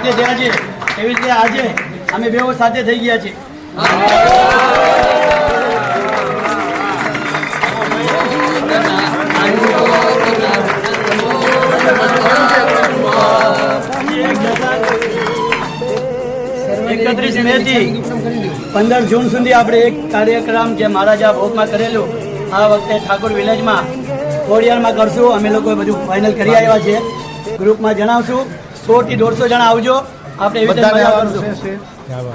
સાથે થયા છે એવી રીતે આજે અમે બેઓ સાથે થઈ ગયા છે. એકત્રીસ મે થી 15 જૂન સુધી આપણે એક કાર્યક્રમ જે મહારાજા ભોગમાં કરેલું આ વખતે ઠાકોર વિલેજમાં ખોડિયારમાં કરશું. અમે લોકો બધું ફાઇનલ કરી આવ્યા છે. ગ્રુપમાં જણાવશું 100 થી 150 જણા આવજો. આપણે એવી રીતે મજા કરશું.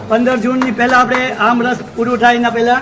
15 જૂન ની પહેલા આપણે આમ રસ પૂરું થાય એના પહેલા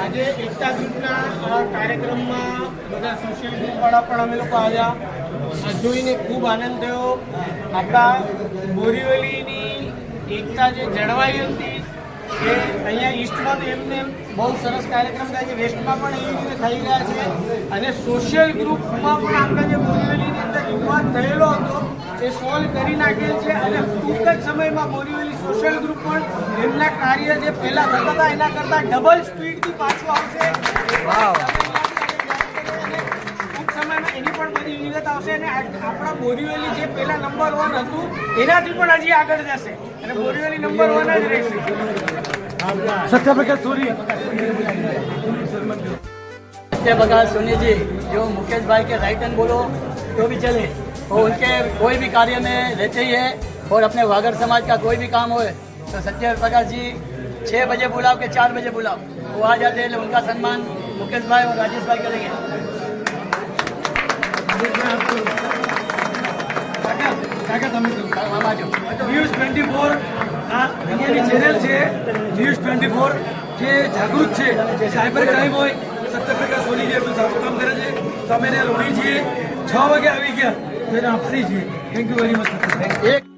આજે એકતા ગ્રુપના કાર્યક્રમમાં બધા સોશિયલ ગ્રુપવાળા પણ અમે લોકો આવ્યા. આ જોઈને ખૂબ આનંદ થયો. આપણા બોરીવલીની એકતા જે જળવાઈ હતી એ અહીંયા ઈસ્ટમાં તો એમને બહુ સરસ કાર્યક્રમ થાય છે, વેસ્ટમાં પણ એવી રીતે થઈ રહ્યા છે. અને સોશિયલ ગ્રુપમાં પણ આપણા જે બોરીવલીની અંદર વિવાદ થયેલો હતો એ સોલ્વ કરી નાખેલ છે. અને ટૂંક જ સમયમાં બોરીવલી સોશિયલ ગ્રુપ પણ એમના કાર્ય જે પહેલાં થતા હતા એના કરતાં ડબલ સ્પીડથી પાછું આવશે. ટૂંક સમયમાં એની પણ બધી વિગત આવશે. અને આપણા બોરીવલી જે પહેલાં નંબર 1 હતું એનાથી પણ હજી આગળ જશે અને બોરીવલી નંબર 1 જ રહેશે. सत्यप्रकाश सोनी सत्यप्रकाश सोनी जी जो मुकेश भाई के राइट हैंड बोलो तो भी चले और उनके कोई भी कार्य में रहते ही है. और अपने वागर समाज का कोई भी काम हो तो सत्यप्रकाश जी 6 बजे बुलाओ के 4 बजे बुलाओ वो आ जाते हैं. उनका सम्मान मुकेश भाई और राजेश भाई करेंगे. न्यूज़ 24 આ દુનિયાની ચેનલ છે. ન્યૂઝ 24 જે જાગૃત છે સાયબર ક્રાઇમ હોય સત્યપ્રકાશ સોની જે એટલું સારું કામ કરે છે. તો અમે એને રોડી છીએ 6 વાગે આવી ગયા તો એને આભારી છીએ. Thank you very much.